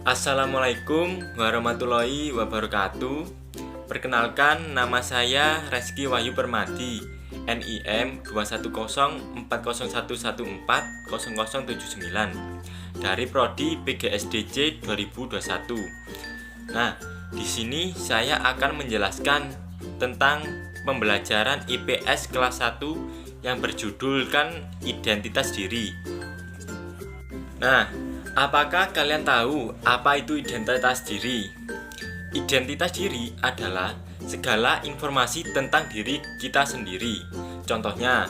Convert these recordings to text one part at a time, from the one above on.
Assalamualaikum warahmatullahi wabarakatuh. Perkenalkan, nama saya Reski Wahyu Permadi, NIM 2104001140079 dari Prodi PGSDC 2021. Nah, di sini saya akan menjelaskan tentang pembelajaran IPS kelas 1 yang berjudulkan identitas diri. Nah, apakah kalian tahu apa itu identitas diri? Identitas diri adalah segala informasi tentang diri kita sendiri. Contohnya,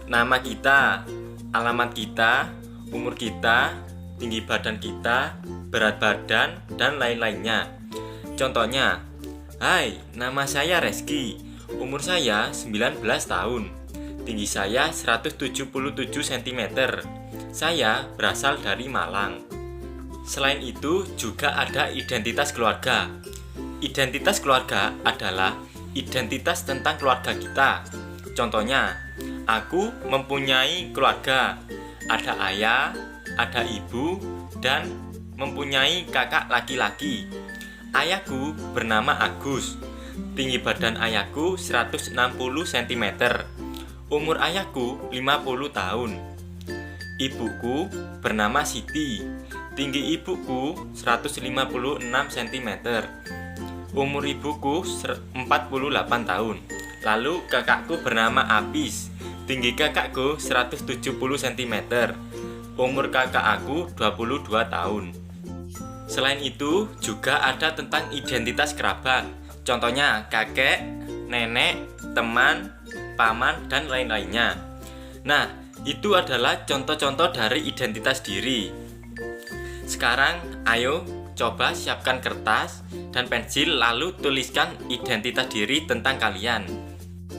nama kita, alamat kita, umur kita, tinggi badan kita, berat badan, dan lain-lainnya. Contohnya, hai, nama saya Reski, umur saya 19 tahun, tinggi saya 177 cm. Saya berasal dari Malang. Selain itu, juga ada identitas keluarga. Identitas keluarga adalah identitas tentang keluarga kita. Contohnya, aku mempunyai keluarga. Ada ayah, ada ibu, dan mempunyai kakak laki-laki. Ayahku bernama Agus. Tinggi badan ayahku 160 cm. Umur ayahku 50 tahun. Ibuku bernama Siti. Tinggi ibuku 156 cm. Umur ibuku 48 tahun. Lalu kakakku bernama Apis. Tinggi kakakku 170 cm. Umur kakak aku 22 tahun. Selain itu, juga ada tentang identitas kerabat. Contohnya kakek, nenek, teman, paman, dan lain-lainnya. Nah, itu adalah contoh-contoh dari identitas diri. Sekarang, ayo coba siapkan kertas dan pensil lalu tuliskan identitas diri tentang kalian.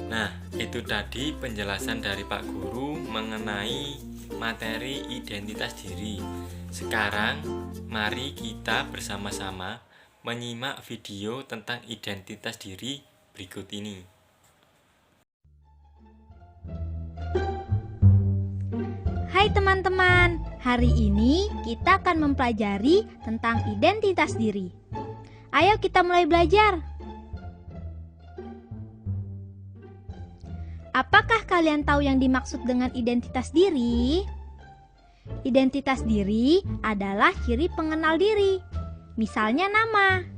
Nah, itu tadi penjelasan dari Pak Guru mengenai materi identitas diri. Sekarang, mari kita bersama-sama menyimak video tentang identitas diri berikut ini. Hai teman-teman, hari ini kita akan mempelajari tentang identitas diri. Ayo kita mulai belajar. Apakah kalian tahu yang dimaksud dengan identitas diri? Identitas diri adalah ciri pengenal diri. Misalnya nama.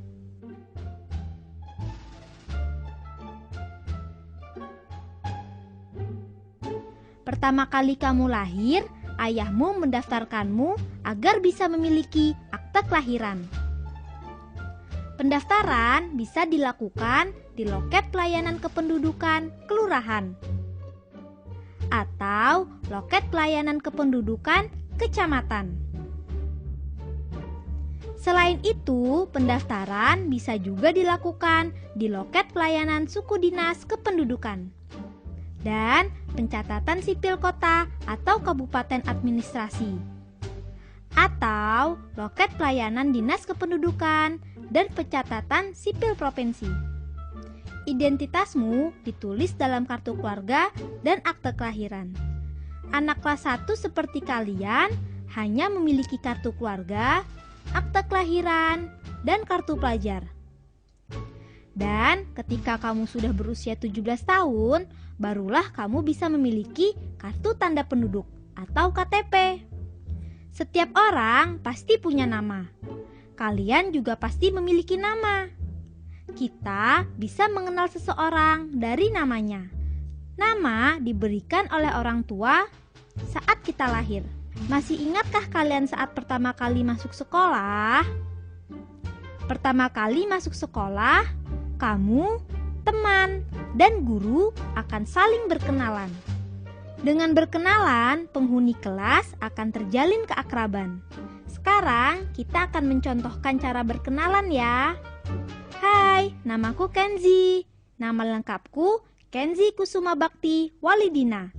Pertama kali kamu lahir, ayahmu mendaftarkanmu agar bisa memiliki akte kelahiran. Pendaftaran bisa dilakukan di loket pelayanan kependudukan kelurahan atau loket pelayanan kependudukan kecamatan. Selain itu, pendaftaran bisa juga dilakukan di loket pelayanan suku dinas kependudukan dan pencatatan sipil kota atau kabupaten administrasi, atau loket pelayanan dinas kependudukan dan pencatatan sipil provinsi. Identitasmu ditulis dalam kartu keluarga dan akte kelahiran. Anak kelas 1 seperti kalian hanya memiliki kartu keluarga, akte kelahiran, dan kartu pelajar. Dan ketika kamu sudah berusia 17 tahun, barulah kamu bisa memiliki kartu tanda penduduk atau KTP. Setiap orang pasti punya nama. Kalian juga pasti memiliki nama. Kita bisa mengenal seseorang dari namanya. Nama diberikan oleh orang tua saat kita lahir. Masih ingatkah kalian saat pertama kali masuk sekolah? Pertama kali masuk sekolah, kamu, teman, dan guru akan saling berkenalan. Dengan berkenalan, penghuni kelas akan terjalin keakraban. Sekarang kita akan mencontohkan cara berkenalan ya. Hai, namaku Kenzi. Nama lengkapku Kenzi Kusuma Bakti Walidina.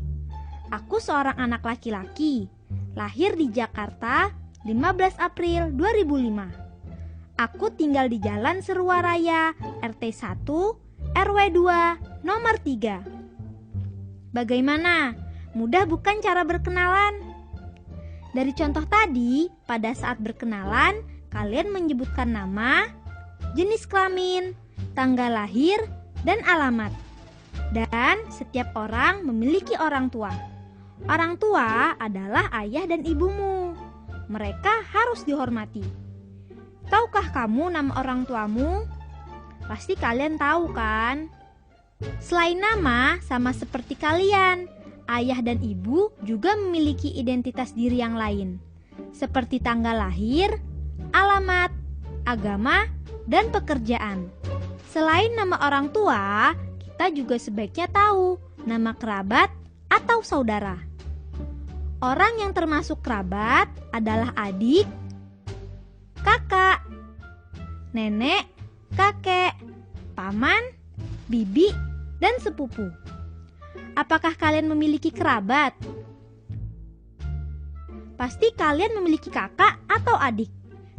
Aku seorang anak laki-laki, lahir di Jakarta 15 April 2005. Aku tinggal di Jalan Serua Raya, RT 1, RW 2, nomor 3. Bagaimana? Mudah bukan cara berkenalan? Dari contoh tadi, pada saat berkenalan, kalian menyebutkan nama, jenis kelamin, tanggal lahir, dan alamat. Dan setiap orang memiliki orang tua. Orang tua adalah ayah dan ibumu. Mereka harus dihormati. Tahukah kamu nama orang tuamu? Pasti kalian tahu kan? Selain nama, sama seperti kalian, ayah dan ibu juga memiliki identitas diri yang lain, seperti tanggal lahir, alamat, agama, dan pekerjaan. Selain nama orang tua, kita juga sebaiknya tahu nama kerabat atau saudara. Orang yang termasuk kerabat adalah adik, kakak, nenek, kakek, paman, bibi, dan sepupu. Apakah kalian memiliki kerabat? Pasti kalian memiliki kakak atau adik,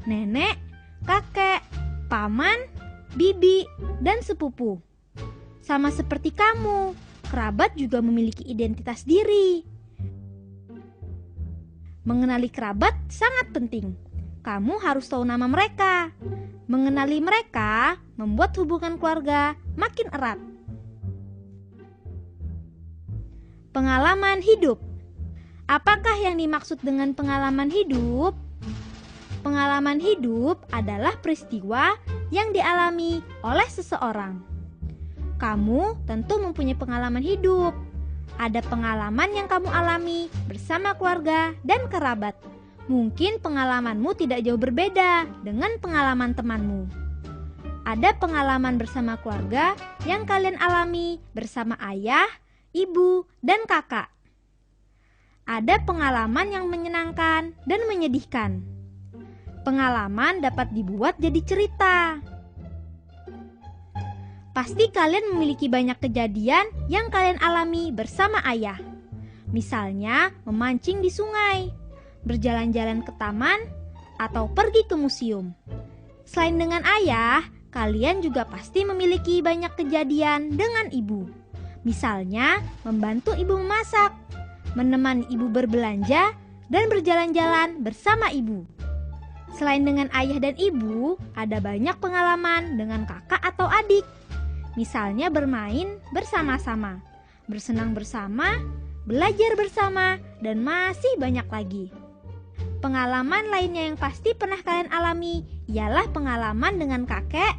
nenek, kakek, paman, bibi, dan sepupu. Sama seperti kamu, kerabat juga memiliki identitas diri. Mengenali kerabat sangat penting. Kamu harus tahu nama mereka. Mengenali mereka membuat hubungan keluarga makin erat. Pengalaman hidup. Apakah yang dimaksud dengan pengalaman hidup? Pengalaman hidup adalah peristiwa yang dialami oleh seseorang. Kamu tentu mempunyai pengalaman hidup. Ada pengalaman yang kamu alami bersama keluarga dan kerabat. Mungkin pengalamanmu tidak jauh berbeda dengan pengalaman temanmu. Ada pengalaman bersama keluarga yang kalian alami bersama ayah, ibu, dan kakak. Ada pengalaman yang menyenangkan dan menyedihkan. Pengalaman dapat dibuat jadi cerita. Pasti kalian memiliki banyak kejadian yang kalian alami bersama ayah. Misalnya memancing di sungai, berjalan-jalan ke taman, atau pergi ke museum. Selain dengan ayah, kalian juga pasti memiliki banyak kejadian dengan ibu. Misalnya membantu ibu memasak, menemani ibu berbelanja, dan berjalan-jalan bersama ibu. Selain dengan ayah dan ibu, ada banyak pengalaman dengan kakak atau adik. Misalnya bermain bersama-sama, bersenang bersama, belajar bersama, dan masih banyak lagi. Pengalaman lainnya yang pasti pernah kalian alami ialah pengalaman dengan kakek,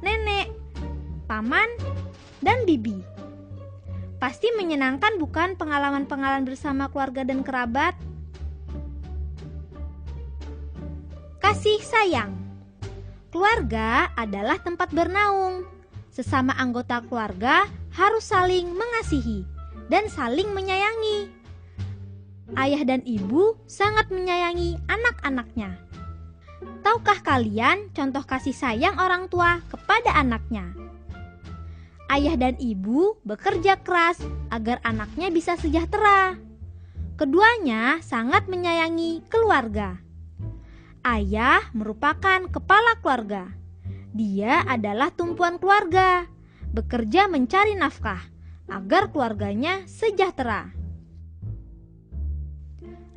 nenek, paman, dan bibi. Pasti menyenangkan bukan pengalaman-pengalaman bersama keluarga dan kerabat? Kasih sayang. Keluarga adalah tempat bernaung. Sesama anggota keluarga harus saling mengasihi dan saling menyayangi. Ayah dan ibu sangat menyayangi anak-anaknya. Tahukah kalian contoh kasih sayang orang tua kepada anaknya? Ayah dan ibu bekerja keras agar anaknya bisa sejahtera. Keduanya sangat menyayangi keluarga. Ayah merupakan kepala keluarga. Dia adalah tumpuan keluarga, bekerja mencari nafkah agar keluarganya sejahtera.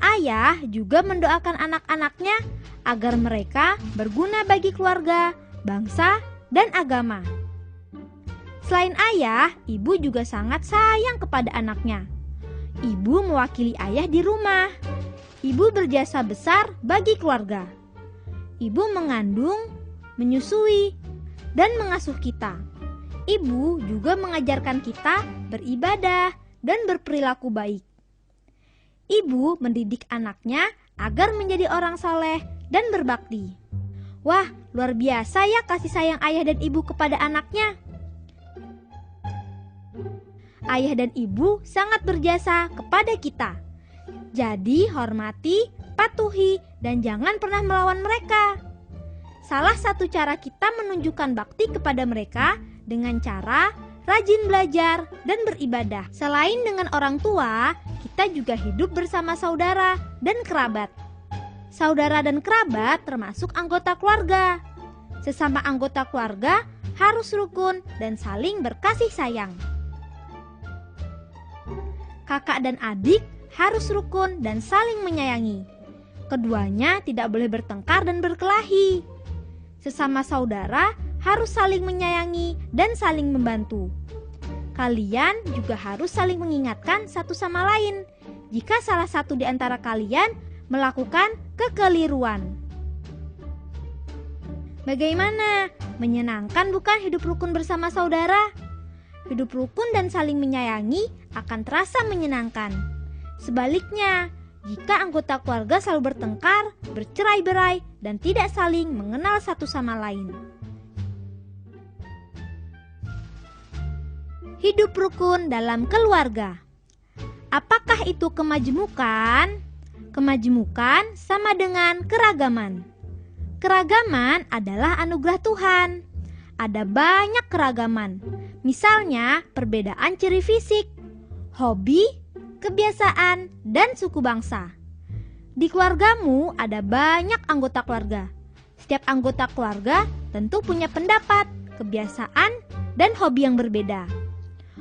Ayah juga mendoakan anak-anaknya agar mereka berguna bagi keluarga, bangsa, dan agama. Selain ayah, ibu juga sangat sayang kepada anaknya. Ibu mewakili ayah di rumah. Ibu berjasa besar bagi keluarga. Ibu mengandung, menyusui, dan mengasuh kita. Ibu juga mengajarkan kita beribadah dan berperilaku baik. Ibu mendidik anaknya agar menjadi orang saleh dan berbakti. Wah, luar biasa ya kasih sayang ayah dan ibu kepada anaknya. Ayah dan ibu sangat berjasa kepada kita. Jadi hormati, patuhi, dan jangan pernah melawan mereka. Salah satu cara kita menunjukkan bakti kepada mereka dengan cara rajin belajar dan beribadah. Selain dengan orang tua, kita juga hidup bersama saudara dan kerabat. Saudara dan kerabat termasuk anggota keluarga. Sesama anggota keluarga harus rukun dan saling berkasih sayang. Kakak dan adik harus rukun dan saling menyayangi. Keduanya tidak boleh bertengkar dan berkelahi. Sesama saudara harus saling menyayangi dan saling membantu. Kalian juga harus saling mengingatkan satu sama lain jika salah satu di antara kalian melakukan kekeliruan. Bagaimana? Menyenangkan bukan hidup rukun bersama saudara? Hidup rukun dan saling menyayangi akan terasa menyenangkan. Sebaliknya, jika anggota keluarga selalu bertengkar, bercerai-berai, dan tidak saling mengenal satu sama lain. Hidup rukun dalam keluarga. Apakah itu kemajemukan? Kemajemukan sama dengan keragaman. Keragaman adalah anugerah Tuhan. Ada banyak keragaman. Misalnya perbedaan ciri fisik, hobi, kebiasaan, dan suku bangsa. Di keluargamu ada banyak anggota keluarga. Setiap anggota keluarga tentu punya pendapat, kebiasaan, dan hobi yang berbeda.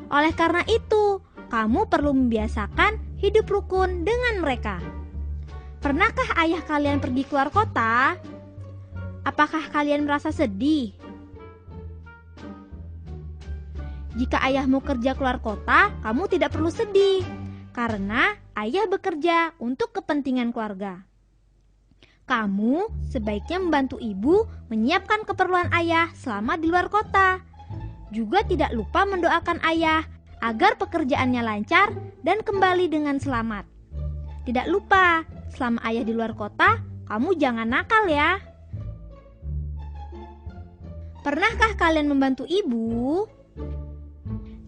Oleh karena itu, kamu perlu membiasakan hidup rukun dengan mereka. Pernahkah ayah kalian pergi keluar kota? Apakah kalian merasa sedih? Jika ayahmu kerja keluar kota, kamu tidak perlu sedih. Karena ayah bekerja untuk kepentingan keluarga. Kamu sebaiknya membantu ibu menyiapkan keperluan ayah selama di luar kota. Juga tidak lupa mendoakan ayah agar pekerjaannya lancar dan kembali dengan selamat. Tidak lupa, selama ayah di luar kota, kamu jangan nakal ya. Pernahkah kalian membantu ibu?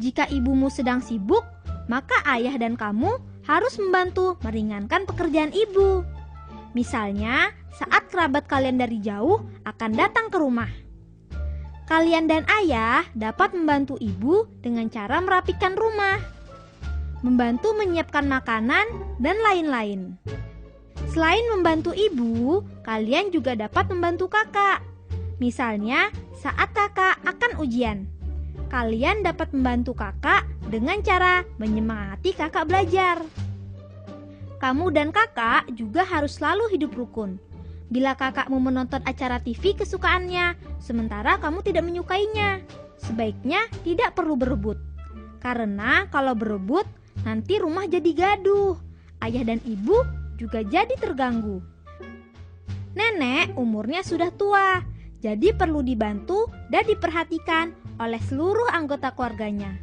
Jika ibumu sedang sibuk, maka ayah dan kamu harus membantu meringankan pekerjaan ibu. Misalnya, saat kerabat kalian dari jauh akan datang ke rumah. Kalian dan ayah dapat membantu ibu dengan cara merapikan rumah, membantu menyiapkan makanan, dan lain-lain. Selain membantu ibu, kalian juga dapat membantu kakak. Misalnya, saat kakak akan ujian. Kalian dapat membantu kakak dengan cara menyemangati kakak belajar. Kamu dan kakak juga harus selalu hidup rukun. Bila kakakmu menonton acara TV kesukaannya, sementara kamu tidak menyukainya, sebaiknya tidak perlu berebut. Karena kalau berebut, nanti rumah jadi gaduh. Ayah dan ibu juga jadi terganggu. Nenek umurnya sudah tua, jadi perlu dibantu dan diperhatikan oleh seluruh anggota keluarganya.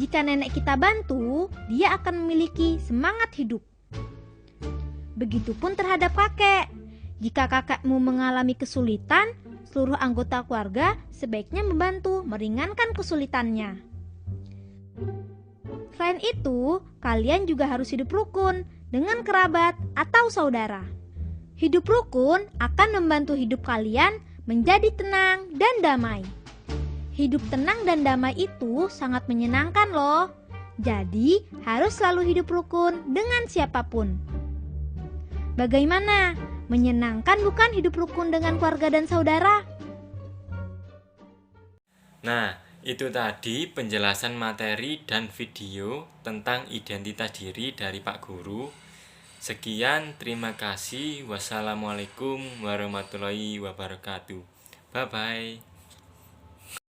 Jika nenek kita bantu, dia akan memiliki semangat hidup. Begitupun terhadap kakek. Jika kakakmu mengalami kesulitan, seluruh anggota keluarga sebaiknya membantu meringankan kesulitannya. Selain itu, kalian juga harus hidup rukun dengan kerabat atau saudara. Hidup rukun akan membantu hidup kalian menjadi tenang dan damai. Hidup tenang dan damai itu sangat menyenangkan loh. Jadi harus selalu hidup rukun dengan siapapun. Bagaimana? Menyenangkan bukan hidup rukun dengan keluarga dan saudara? Nah, itu tadi penjelasan materi dan video tentang identitas diri dari Pak Guru. Sekian, terima kasih. Wassalamualaikum warahmatullahi wabarakatuh. Bye-bye.